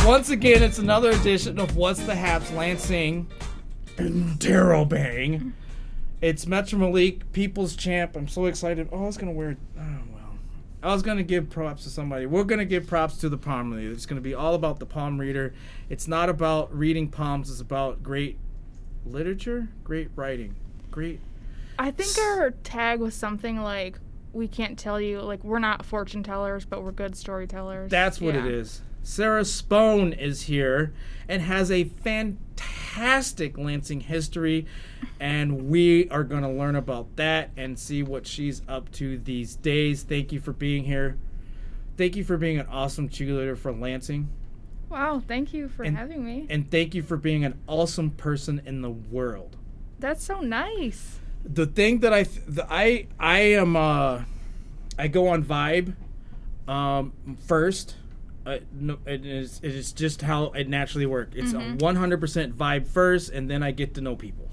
Once again, it's another edition of What's the Haps Lansing Interrobang. It's Metro Melik, People's Champ. I'm so excited. Oh, I was going to wear... Oh, well. I was going to give props to somebody. We're going to give props to the palm reader. It's going to be all about the palm reader. It's not about reading palms. It's about great literature, great writing, great... I think our tag was something like, we can't tell you, like, we're not fortune tellers, but we're good storytellers. That's what it is. Sarah Spohn is here and has a fantastic Lansing history, and we are going to learn about that and see what she's up to these days. Thank you for being here. Thank you for being an awesome cheerleader for Lansing. Wow, thank you for having me. And thank you for being an awesome person in the world. That's so nice. The thing that I go on Vibe first. No, it is just how it naturally works. It's a 100% vibe first, and then I get to know people.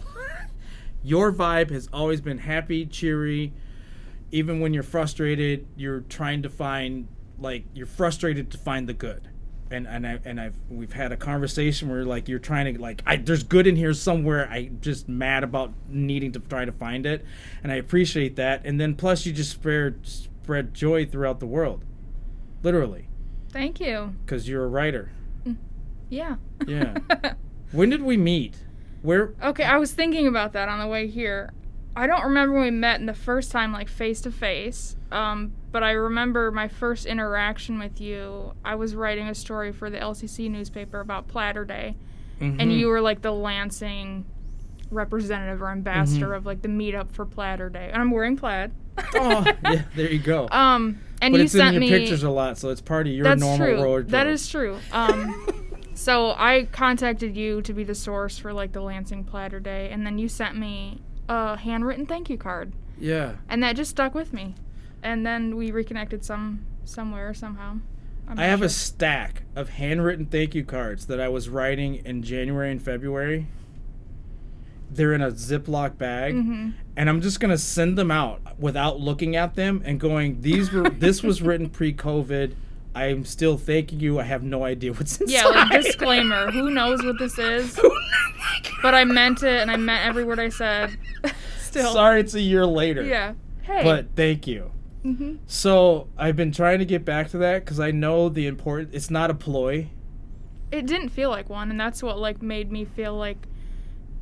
Your vibe has always been happy, cheery. Even when you're frustrated, you're trying to find, like, you're frustrated to find the good. We've had a conversation where, like, you're trying to, like, there's good in here somewhere. I'm just mad about needing to try to find it, and I appreciate that. And then plus you just spread joy throughout the world, literally. Thank you. Because you're a writer. Yeah. Yeah. When did we meet? Where? Okay, I was thinking about that on the way here. I don't remember when we met in the first time, like, face-to-face, but I remember my first interaction with you. I was writing a story for the LCC newspaper about Platter Day, and you were, like, the Lansing representative or ambassador of, like, the meetup for Platter Day. And I'm wearing plaid. Oh, yeah, there you go. And but you it's sent in your me pictures a lot, so it's part of your that's normal true. wardrobe. That is true. So I contacted you to be the source for, like, the Lansing Platter Day, and then you sent me a handwritten thank you card. Yeah. And that just stuck with me. And then we reconnected somewhere, somehow. I have a stack of handwritten thank you cards that I was writing in January and February. They're in a Ziploc bag, and I'm just gonna send them out without looking at them and going, this was written pre-COVID. I'm still thanking you. I have no idea what's inside. Yeah, like, disclaimer. Who knows what this is? But I meant it, and I meant every word I said. Still. Sorry it's a year later. Yeah. Hey. But thank you. So I've been trying to get back to that because I know the importance. It's not a ploy. It didn't feel like one, and that's what, like, made me feel like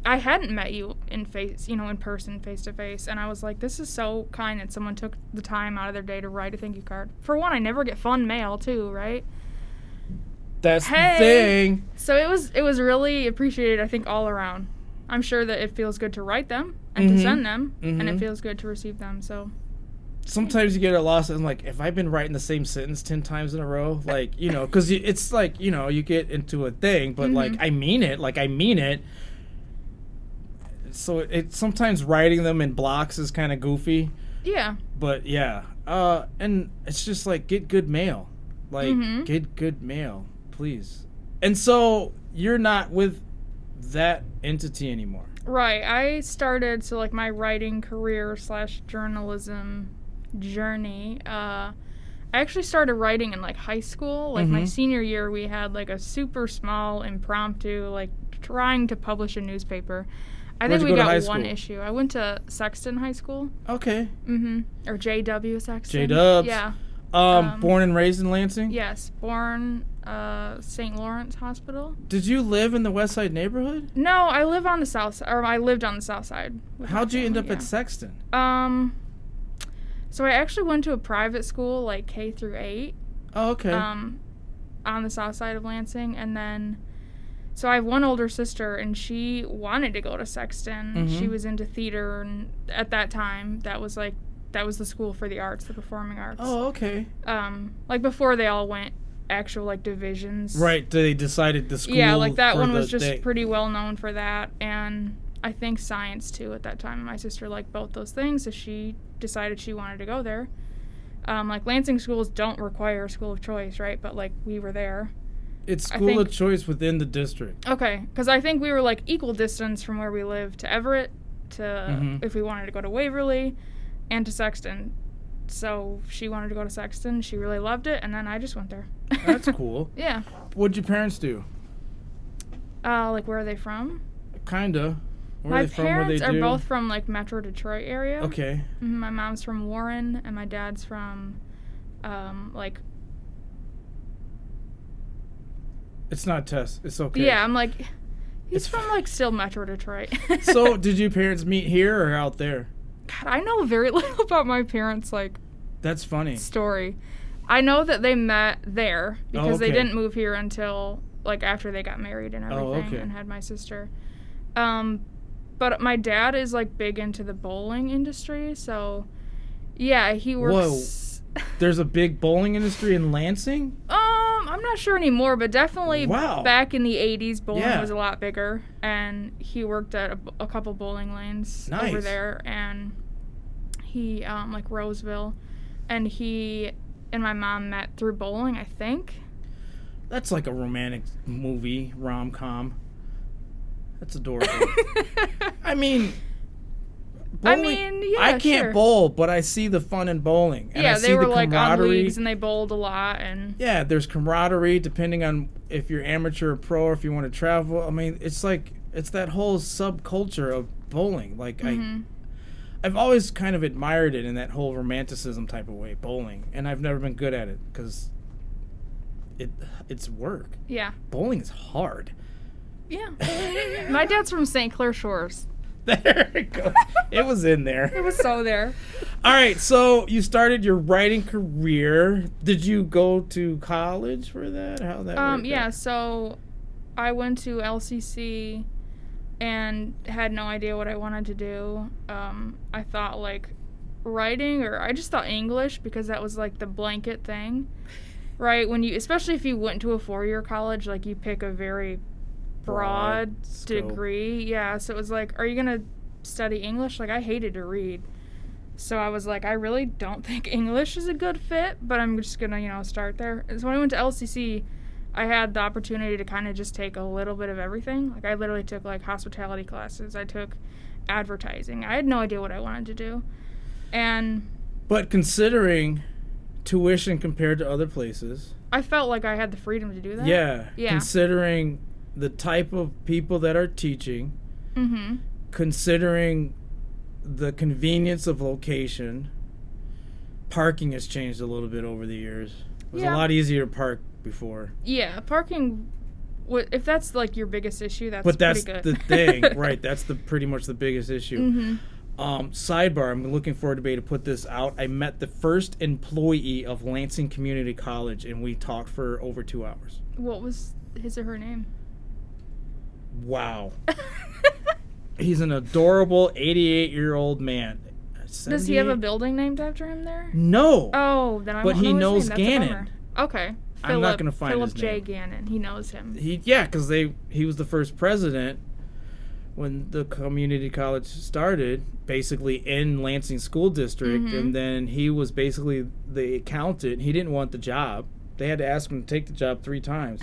I hadn't met you in person, face to face, and I was like, this is so kind that someone took the time out of their day to write a thank you card. For one, I never get fun mail too, right? That's the thing. So it was really appreciated, I think, all around. I'm sure that it feels good to write them and to send them, and it feels good to receive them. So sometimes you get a loss, and like, if I've been writing the same sentence 10 times in a row, like, because it's like, you get into a thing, but like, I mean it. So it sometimes writing them in blocks is kind of goofy. Yeah. But yeah, and it's just like, get good mail, like get good mail, please. And so you're not with that entity anymore. Right. I started my writing career / journalism journey. I actually started writing in, like, high school. Like, my senior year, we had, like, a super small impromptu, like, trying to publish a newspaper. I think we got one issue. I went to Sexton High School. Okay. Or J.W. Sexton. J-Dubs. Yeah. Born and raised in Lansing? Yes. Born St. Lawrence Hospital. Did you live in the West Side neighborhood? No, I live on the South Side. Or I lived on the South Side. How'd you end up at Sexton? So I actually went to a private school, like K through 8. Oh, okay. On the South Side of Lansing, and then... So I have one older sister, and she wanted to go to Sexton. She was into theater, and at that time, that was the school for the arts, the performing arts. Oh, okay. Like, before they all went actual, like, divisions. Right, they decided the school. Yeah, like, that one was just pretty well known for that, and I think science, too, at that time. My sister liked both those things, so she decided she wanted to go there. Like, Lansing schools don't require a school of choice, right? But, like, we were there. It's school of choice within the district. Okay, because I think we were, like, equal distance from where we lived to Everett, to if we wanted to go to Waverly, and to Sexton. so she wanted to go to Sexton. She really loved it, and then I just went there. That's cool. Yeah. What'd your parents do? Like, where are they from? Kinda. Where My are they from? What parents they are do? both from, like, Metro Detroit area. Okay. My mom's from Warren, and my dad's from, like... It's not a test. It's okay. Yeah, I'm like... He's from, like, still Metro Detroit. So, did your parents meet here or out there? God, I know very little about my parents, like... That's funny. Story. I know that they met there, because they okay. didn't move here until, like, after they got married and everything, okay. and had my sister. But my dad is, like, big into the bowling industry, so... Yeah, he works... Whoa. There's a big bowling industry in Lansing? I'm not sure anymore, but definitely Wow. back in the 80s, bowling Yeah. was a lot bigger. And he worked at a couple bowling lanes Nice. over there. And he, like Roseville. And he and my mom met through bowling, I think. That's like a romantic movie, rom-com. That's adorable. I mean... Bowling, yeah, I can't sure. bowl, but I see the fun in bowling. And Yeah, I see they were the like on camaraderie. leagues and they bowled a lot. And Yeah, there's camaraderie depending on if you're amateur or pro or if you want to travel. I mean, it's like, it's that whole subculture of bowling. Like, I've always kind of admired it in that whole romanticism type of way, bowling. And I've never been good at it because it's work. yeah. Bowling is hard. Yeah. My dad's from St. Clair Shores. There it goes. It was in there. It was so there. All right, so you started your writing career. Did you go to college for that? How that worked Yeah, out? so I went to LCC and had no idea what I wanted to do. I thought, like, writing, or I just thought English because that was, like, the blanket thing, right? Especially if you went to a 4-year college, like, you pick a very broad scope. degree. Yeah, so it was like, are you going to study English? Like, I hated to read. So I was like, I really don't think English is a good fit, but I'm just going to, start there. And so when I went to LCC, I had the opportunity to kind of just take a little bit of everything. Like, I literally took, like, hospitality classes. I took advertising. I had no idea what I wanted to do. But considering tuition compared to other places. I felt like I had the freedom to do that. Yeah. Yeah. Considering the type of people that are teaching. Mm-hmm. Considering the convenience of location. Parking has changed a little bit over the years. It was a lot easier to park before. Yeah, parking, if that's, like, your biggest issue, that's But that's pretty good. the thing, right? That's pretty much the biggest issue. Mm-hmm. Sidebar, I'm looking forward to be able to put this out. I met the first employee of Lansing Community College, and we talked for over 2 hours. What was his or her name? Wow. He's an adorable 88-year-old man. Does he have a building named after him there? No. Oh, then I But won't he know his knows name. That's a Gannon. bummer. Okay. I'm not gonna find Philip his J. name. Gannon. He knows him. Because he was the first president when the community college started, basically in Lansing School District, and then he was basically the accountant. He didn't want the job. They had to ask him to take the job 3 times.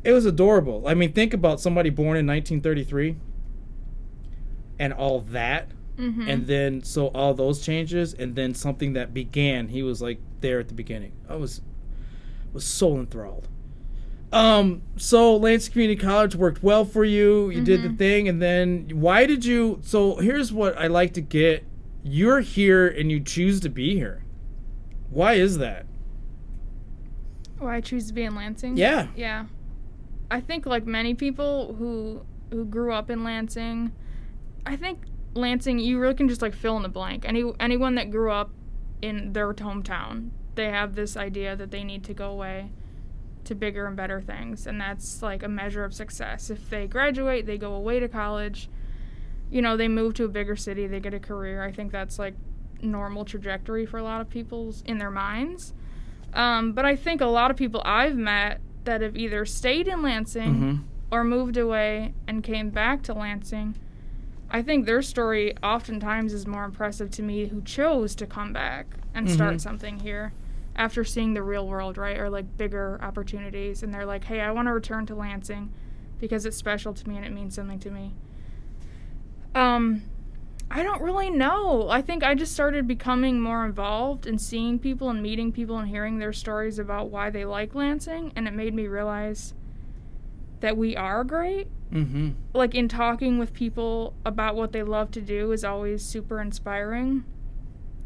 It was adorable. I mean, think about somebody born in 1933 and all that. And then, so all those changes, and then something that began, he was like there at the beginning. I was so enthralled. So Lansing Community College worked well for you. You did the thing, and then why did you? So here's what I like to get: you're here and you choose to be here. Why is that? Why I choose to be in Lansing? Yeah. Yeah. I think, like many people who grew up in Lansing, I think Lansing, you really can just, like, fill in the blank. Anyone that grew up in their hometown, they have this idea that they need to go away to bigger and better things, and that's, like, a measure of success. If they graduate, they go away to college, they move to a bigger city, they get a career. I think that's, like, normal trajectory for a lot of people in their minds. But I think a lot of people I've met that have either stayed in Lansing or moved away and came back to Lansing, I think their story oftentimes is more impressive to me, who chose to come back and start something here after seeing the real world, right? Or, like, bigger opportunities. And they're like, hey, I want to return to Lansing because it's special to me and it means something to me. I don't really know. I think I just started becoming more involved and seeing people and meeting people and hearing their stories about why they like Lansing, and it made me realize that we are great. Mm-hmm. Like, in talking with people about what they love to do is always super inspiring.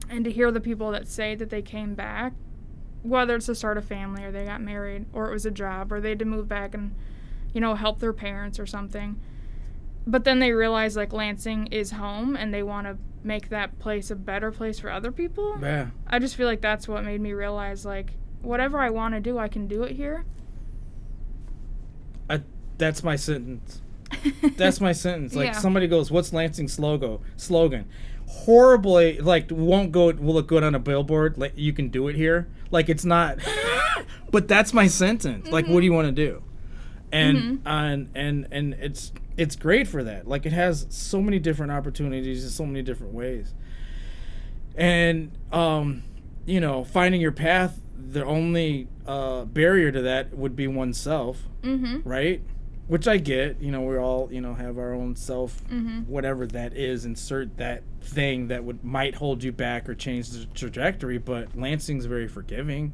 And to hear the people that say that they came back, whether it's to start a family or they got married or it was a job or they had to move back and, you know, help their parents or something. But then they realize, like, Lansing is home and they want to make that place a better place for other people. Yeah. I just feel like that's what made me realize, like, whatever I want to do, I can do it here. That's my sentence. That's my sentence. Like, Yeah. somebody goes, what's Lansing's slogan? Horribly, like, will look good on a billboard. Like, you can do it here. Like, it's not. But that's my sentence. Like, what do you want to do? And and it's great for that. Like, it has so many different opportunities in so many different ways. And you know, finding your path, the only barrier to that would be oneself, right? Which I get. You know, we all, you know, have our own self, whatever that is. Insert that thing that might hold you back or change the trajectory. But Lansing's very forgiving.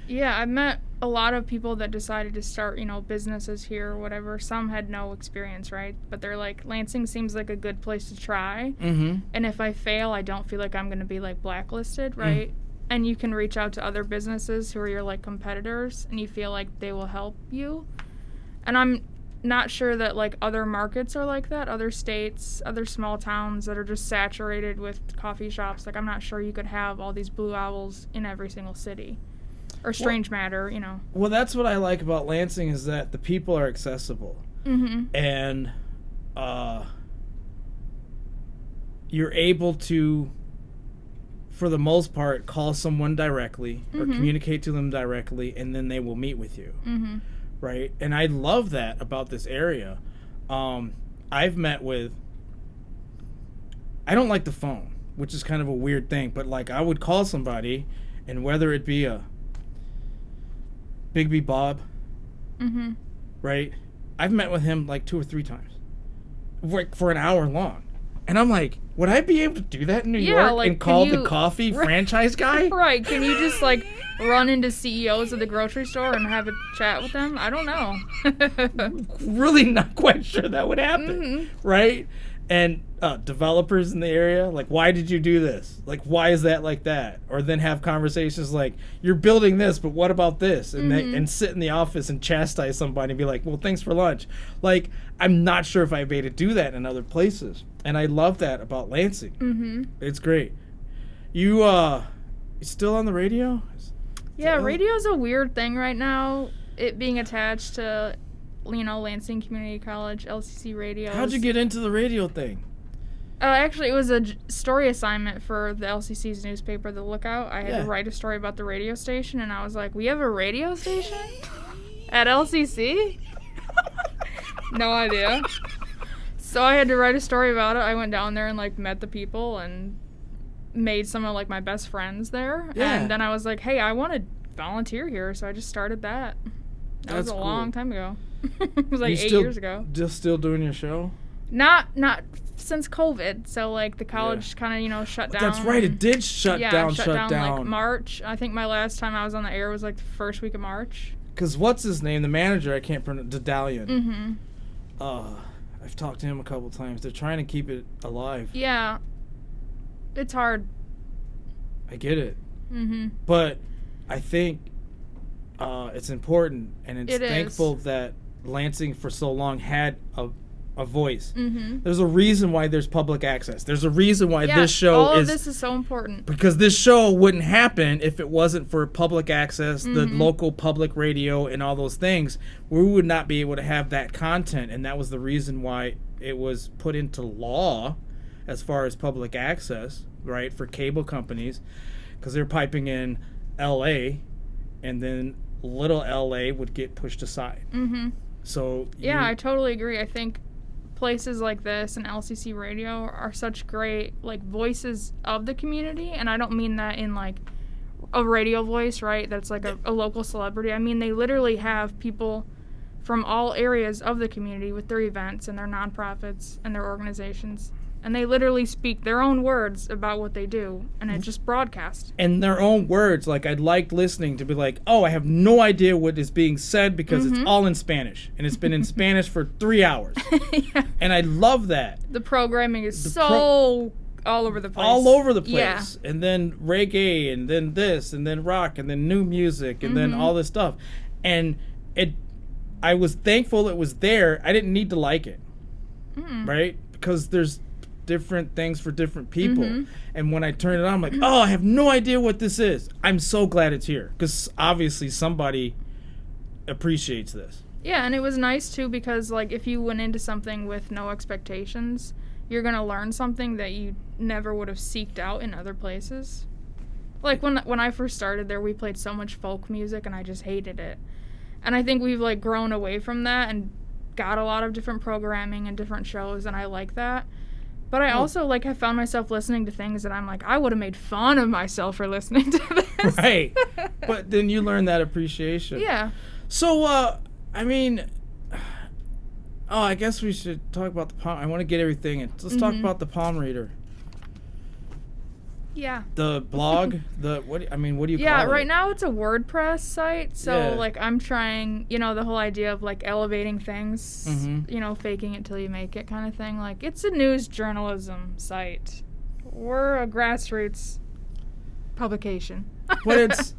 Yeah, I've met a lot of people that decided to start, you know, businesses here or whatever. Some had no experience, right? But they're like, Lansing seems like a good place to try. And if I fail, I don't feel like I'm going to be, like, blacklisted, right? And you can reach out to other businesses who are your, like, competitors, and you feel like they will help you. And I'm not sure that, like, other markets are like that, other states, other small towns that are just saturated with coffee shops. Like, I'm not sure you could have all these Blue Owls in every single city. Or Strange Matter, you know. Well, that's what I like about Lansing is that the people are accessible. And you're able to, for the most part, call someone directly or communicate to them directly, and then they will meet with you. Right? And I love that about this area. I've met with... I don't like the phone, which is kind of a weird thing, but, like, I would call somebody, and whether it be a Bigby Bob, right? I've met with him like 2 or 3 times, for an hour long, and I'm like, would I be able to do that in New York like, and call the coffee franchise guy? Right? Can you just, like, run into CEOs of the grocery store and have a chat with them? I don't know. Really, not quite sure that would happen, right? And developers in the area, like, why did you do this? Like, why is that like that? Or then have conversations like, you're building this, but what about this? And and sit in the office and chastise somebody and be like, well, thanks for lunch. Like, I'm not sure if I'd be able to do that in other places. And I love that about Lansing. It's great. You still on the radio? Yeah, radio's a weird thing right now. It being attached to, you know, Lansing Community College, LCC Radio. How'd you get into the radio thing? Actually, it was a story assignment for the LCC's newspaper, The Lookout. I had to write a story about the radio station, and I was like, we have a radio station? At LCC? No idea. So I had to write a story about it. I went down there and, like, met the people and made some of, like, my best friends there. Yeah. And then I was like, hey, I want to volunteer here, so I just started that. That was a long time ago. It was like 8 years ago. Just still doing your show? Not since COVID. So, like, the college kind of, you know, shut down. That's right. It did shut down. Like, March. I think my last time I was on the air was, like, the first week of March. Because what's his name? The manager, I can't pronounce, Dedalian. I've talked to him a couple times. They're trying to keep it alive. Yeah. It's hard. I get it. But I think it's important, and it's thankful that Lansing for so long had a voice. There's a reason why there's public access. There's a reason why this show all of this is so important. Because this show wouldn't happen if it wasn't for public access, the local public radio, and all those things. We would not be able to have that content, and that was the reason why it was put into law as far as public access, right, for cable companies, because they're piping in L.A., and then little L.A. would get pushed aside. So yeah, I totally agree. I think places like this and LCC Radio are such great, like, voices of the community, and I don't mean that in, like, a radio voice, right, that's like a local celebrity. I mean, they literally have people from all areas of the community with their events and their nonprofits and their organizations. And they literally speak their own words about what they do, and it just broadcasts. In their own words, like I liked listening to be like, oh, I have no idea what is being said because it's all in Spanish, and it's been in Spanish for 3 hours. Yeah. And I love that. The programming is all over the place. All over the place. Yeah. And then reggae, and then this, and then rock, and then new music, and then all this stuff. And I was thankful it was there. I didn't need to like it, right? Because there's different things for different people. And when I turn it on, I'm like, oh, I have no idea what this is. I'm so glad it's here because obviously somebody appreciates this. Yeah, and it was nice too because like if you went into something with no expectations, you're gonna learn something that you never would have seeked out in other places. Like when I first started there, we played so much folk music and I just hated it. And I think we've like grown away from that and got a lot of different programming and different shows, and I like that. But I also, like, have found myself listening to things that I'm like, I would have made fun of myself for listening to this. Right. But then you learn that appreciation. Yeah. So, I mean, I guess we should talk about the palm. I want to get everything in. Let's talk about the palm reader. Yeah. The blog, what do you call it? Yeah, right now it's a WordPress site. So, Yeah. like, I'm trying, the whole idea of, like, elevating things, faking it till you make it kind of thing. Like, it's a news journalism site. We're a grassroots publication. But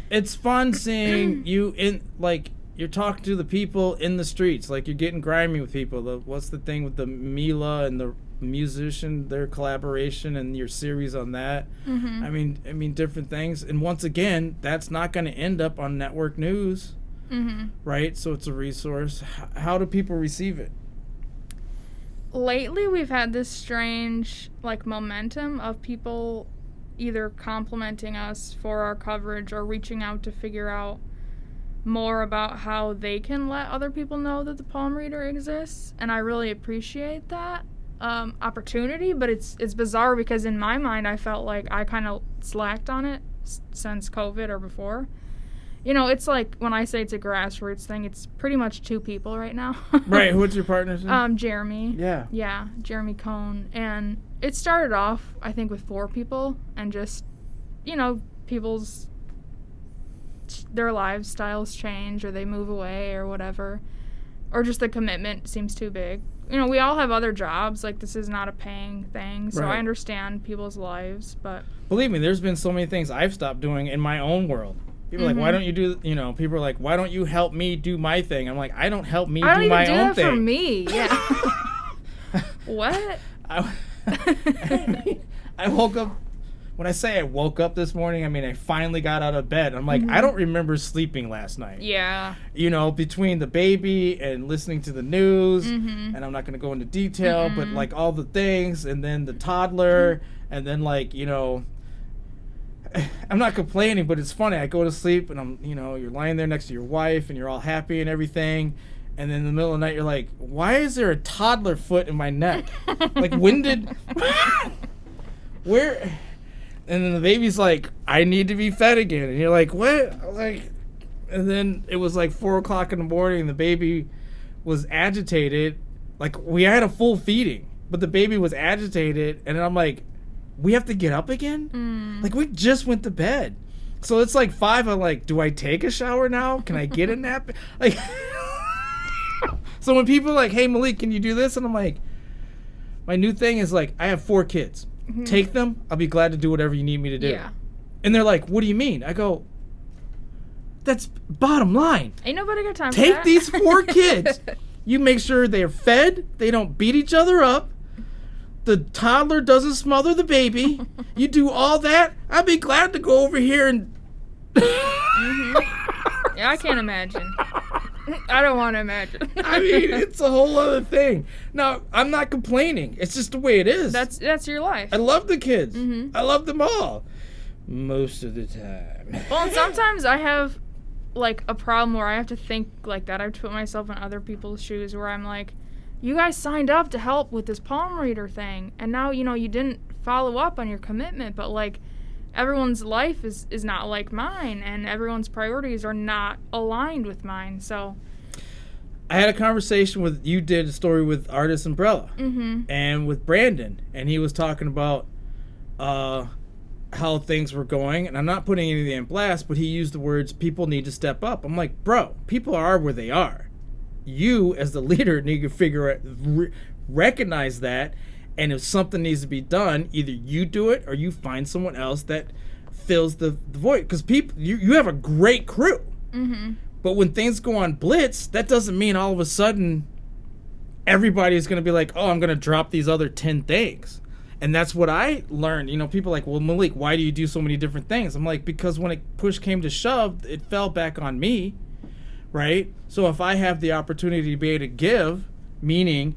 it's fun seeing you you're talking to the people in the streets. Like, you're getting grimy with people. What's the thing with the Mila and the musician, their collaboration and your series on that. I mean different things, and once again that's not going to end up on network news, right? So it's a resource. How do people receive it? Lately we've had this strange like momentum of people either complimenting us for our coverage or reaching out to figure out more about how they can let other people know that the palm reader exists, and I really appreciate that opportunity. But it's bizarre because in my mind I felt like I kind of slacked on it since COVID or before. It's like when I say it's a grassroots thing, it's pretty much 2 people right now. Right. What's your partner's name? Jeremy. Yeah, Jeremy Cohn. And it started off I think with 4 people, and just people's their lifestyles change or they move away or whatever, or just the commitment seems too big. We all have other jobs. Like, this is not a paying thing, so Right. I understand people's lives, but... Believe me, there's been so many things I've stopped doing in my own world. People are like, why don't you do, people are like, why don't you help me do my thing? I'm like, I don't help me do my own thing. I don't even do that for me, yeah. What? I woke up... When I say I woke up this morning, I mean I finally got out of bed. I'm like, I don't remember sleeping last night. Yeah. Between the baby and listening to the news, and I'm not going to go into detail, but like all the things, and then the toddler, and then like, I'm not complaining, but it's funny. I go to sleep and I'm, you're lying there next to your wife and you're all happy and everything. And then in the middle of the night, you're like, why is there a toddler foot in my neck? Like, when did... Where... And then the baby's like, I need to be fed again. And you're like, what? Like, and then it was like 4 o'clock in the morning and the baby was agitated. Like, we had a full feeding, but the baby was agitated. And I'm like, we have to get up again? Like, we just went to bed. So it's like 5. I'm like, do I take a shower now? Can I get a nap? Like, so when people are like, hey, Melik, can you do this? And I'm like, my new thing is like, I have 4 kids. Take them. I'll be glad to do whatever you need me to do. Yeah. And they're like, what do you mean? I go, that's bottom line. Ain't nobody got time for that. Take these 4 kids. You make sure they're fed. They don't beat each other up. The toddler doesn't smother the baby. You do all that. I'd be glad to go over here and... Yeah, I can't imagine. I don't want to imagine. I mean, it's a whole other thing. Now, I'm not complaining. It's just the way it is. That's your life. I love the kids. I love them all. Most of the time. Well, and sometimes I have, like, a problem where I have to think like that. I have to put myself in other people's shoes where I'm like, you guys signed up to help with this palm reader thing, and now, you didn't follow up on your commitment, but, like, everyone's life is not like mine, and everyone's priorities are not aligned with mine, so... I had a conversation with, you did a story with Artist Umbrella and with Brandon, and he was talking about how things were going, and I'm not putting anything in blast, but he used the words, people need to step up. I'm like, bro, people are where they are. You, as the leader, need to figure out, recognize that, and if something needs to be done, either you do it or you find someone else that fills the void. Because people, you have a great crew. But when things go on blitz, that doesn't mean all of a sudden everybody's going to be like, oh, I'm going to drop these other 10 things. And that's what I learned. You know, people are like, well, Melik, why do you do so many different things? I'm like, because when push came to shove, it fell back on me, right? So if I have the opportunity to be able to give, meaning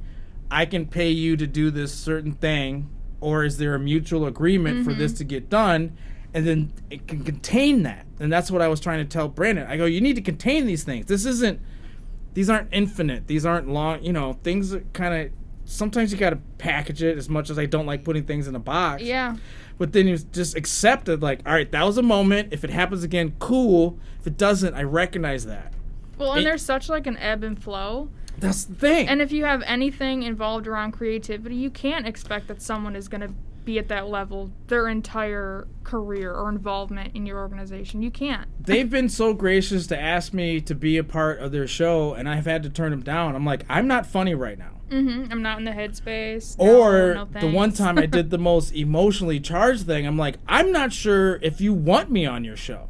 I can pay you to do this certain thing, or is there a mutual agreement for this to get done, and then it can contain that. And that's what I was trying to tell Brandon. I go, you need to contain these things. These aren't infinite. These aren't long, you know, things are kind of, sometimes you got to package it, as much as I don't like putting things in a box. Yeah. But then you just accept it, like, all right, that was a moment. If it happens again, cool. If it doesn't, I recognize that. Well, and there's such like an ebb and flow. That's the thing. And if you have anything involved around creativity, you can't expect that someone is going to be at that level their entire career or involvement in your organization. You can't. They've been so gracious to ask me to be a part of their show, and I've had to turn them down. I'm like, I'm not funny right now. I'm not in the headspace. Or no the one time I did the most emotionally charged thing, I'm like, I'm not sure if you want me on your show.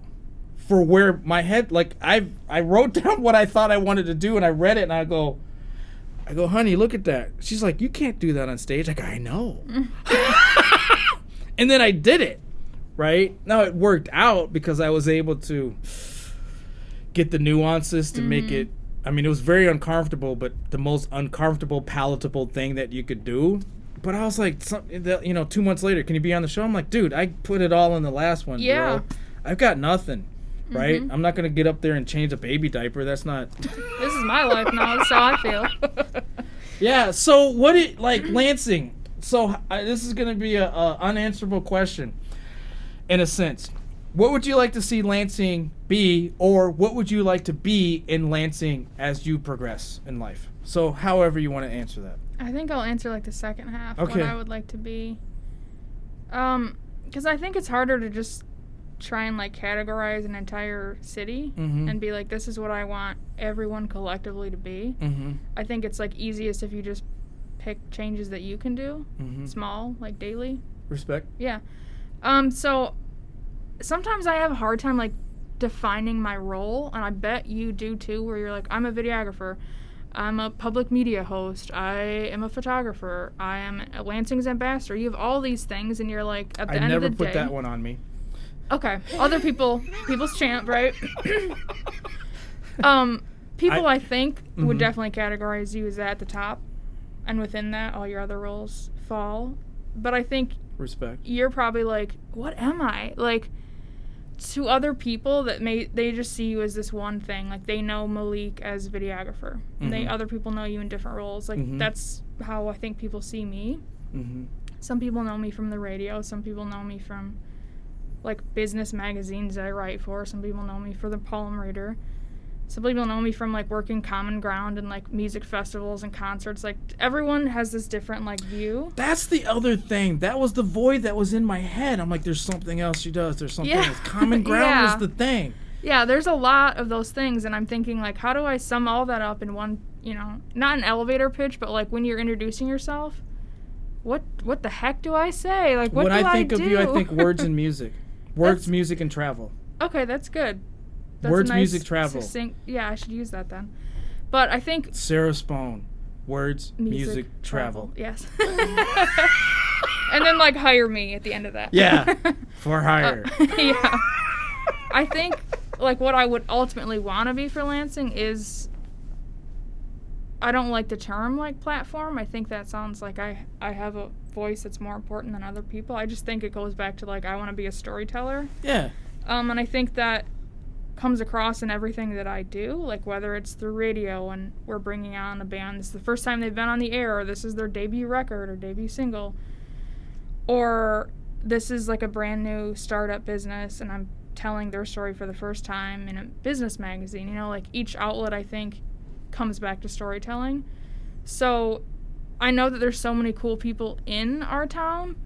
For where my head, like, I wrote down what I thought I wanted to do, and I read it, and I go, honey, look at that. She's like, you can't do that on stage. I go, I know. And then I did it, right? Now it worked out because I was able to get the nuances to make it, I mean, it was very uncomfortable, but the most uncomfortable, palatable thing that you could do. But I was like, 2 months later, can you be on the show? I'm like, dude, I put it all in the last one, bro. I've got nothing. Right? I'm not going to get up there and change a baby diaper. That's not... This is my life now. That's how I feel. Yeah, so Lansing. So this is going to be a unanswerable question, in a sense. What would you like to see Lansing be, or what would you like to be in Lansing as you progress in life? So however you want to answer that. I think I'll answer like the second half, okay. What I would like to be. Because I think it's harder to just try and like categorize an entire city and be like, this is what I want everyone collectively to be. I think it's like easiest if you just pick changes that you can do, small, like daily. Respect. Yeah. So sometimes I have a hard time like defining my role, and I bet you do too, where you're like, I'm a videographer, I'm a public media host, I am a photographer, I am a Lansing's ambassador. You have all these things, and you're like, at the end of the day... I never put that one on me. Okay. Other people's champ, right? People I think would definitely categorize you as at the top, and within that, all your other roles fall. But I think... Respect. You're probably like, what am I? Like, to other people they just see you as this one thing. Like, they know Melik as videographer. Other people know you in different roles. Like, that's how I think people see me. Some people know me from the radio. Some people know me from, like, business magazines that I write for. Some people know me for the Palm Reader. Some people know me from, like, working Common Ground and, like, music festivals and concerts. Like, everyone has this different, like, view. That's the other thing. That was the void that was in my head. I'm like, there's something else she does. There's something else. Common Ground was the thing. Yeah, there's a lot of those things, and I'm thinking, like, how do I sum all that up in one, not an elevator pitch, but, like, when you're introducing yourself, what the heck do I say? Like, what do I do? When I think of you, I think words and music. Words, music, and travel. Okay, that's good. That's words, nice, music, travel. Yeah, I should use that then. But I think... Sarah Spohn. Words, music, travel. Yes. And then, like, hire me at the end of that. Yeah, for hire. Yeah. I think, like, what I would ultimately want to be for Lansing is... I don't like the term, like, platform. I think that sounds like I have a voice that's more important than other people. I just think it goes back to, like, I want to be a storyteller. Yeah. And I think that comes across in everything that I do, like whether it's through radio and we're bringing on a band, this is the first time they've been on the air, or this is their debut record or debut single, or this is like a brand new startup business and I'm telling their story for the first time in a business magazine. Like each outlet, I think, comes back to storytelling. So I know that there's so many cool people in our town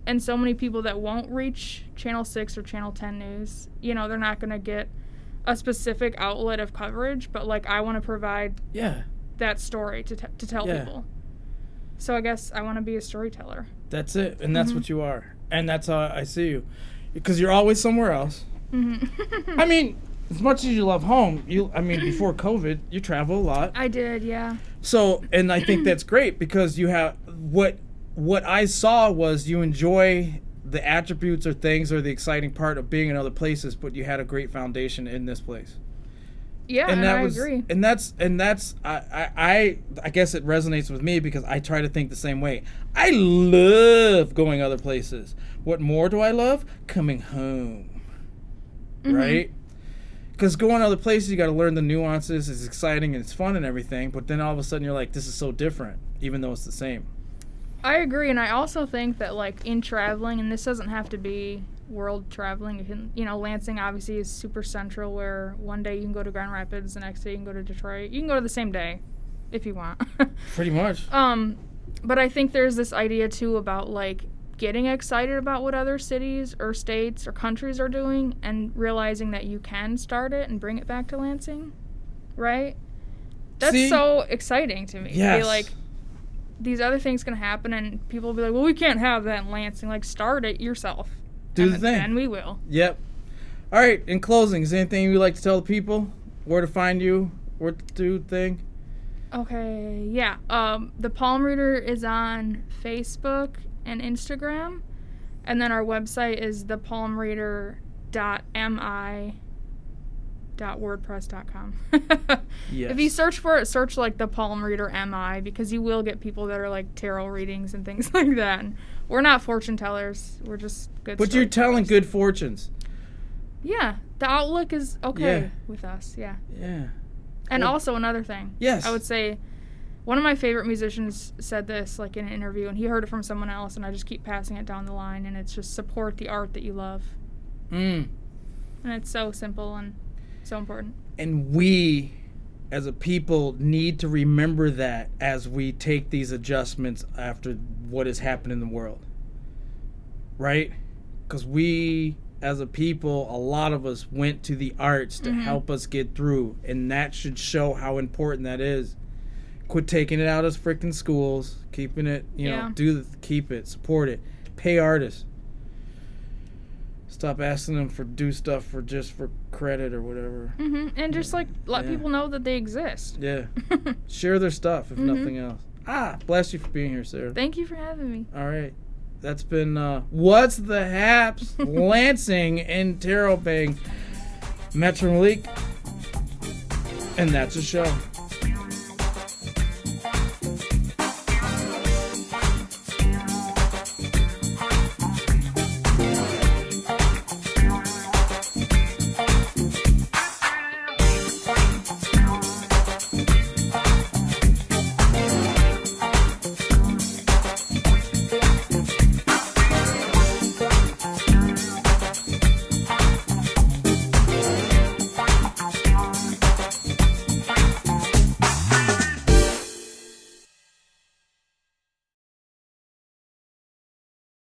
and so many people that won't reach Channel 6 or Channel 10 News. You know, they're not going to get a specific outlet of coverage, but, like, I want to provide that story to tell people. So I guess I want to be a storyteller. That's it, and that's what you are. And that's how I see you. Because you're always somewhere else. I mean, as much as you love home, before COVID, you travel a lot. I did, yeah. So, and I think that's great because you have, what I saw was you enjoy the attributes or things or the exciting part of being in other places, but you had a great foundation in this place. Yeah, and I agree. And that's I guess it resonates with me because I try to think the same way. I love going other places. What more do I love? Coming home. Right? Because going other places, you got to learn the nuances. It's exciting and it's fun and everything, but then all of a sudden you're like, this is so different, even though it's the same. I agree, and I also think that, like, in traveling, and this doesn't have to be world traveling, Lansing obviously is super central, where one day you can go to Grand Rapids, the next day you can go to Detroit. You can go to the same day if you want. Pretty much. But I think there's this idea, too, about, like, getting excited about what other cities or states or countries are doing and realizing that you can start it and bring it back to Lansing, right? That's so exciting to me. Yes. Be like, these other things can happen, and people will be like, well, we can't have that in Lansing. Like, start it yourself. Do the thing. And we will. Yep. All right, in closing, is there anything you'd like to tell the people? Where to find you? Where to do thing? Okay, yeah. The Palm Reader is on Facebook and Instagram. And then our website is thepalmreader.mi.wordpress.com. Yes. If you search for it, search like the Palm Reader MI, because you will get people that are like tarot readings and things like that. And we're not fortune tellers. We're just good. But you're telling good fortunes. Yeah, the outlook is okay with us. Yeah. Yeah. And also another thing. Yes. I would say one of my favorite musicians said this like in an interview, and he heard it from someone else, and I just keep passing it down the line, and it's just support the art that you love. And it's so simple and so important. And we, as a people, need to remember that as we take these adjustments after what has happened in the world. Right? Because we, as a people, a lot of us went to the arts to help us get through. And that should show how important that is. Quit taking it out of freaking schools. Keeping it, keep it, support it. Pay artists. Stop asking them do stuff for credit or whatever. And just like let people know that they exist. Yeah. Share their stuff if nothing else. Bless you for being here, Sarah. Thank you for having me. All right. That's been What's the Haps? Lansing and Tarot Bang. Metro Melik. And that's a show.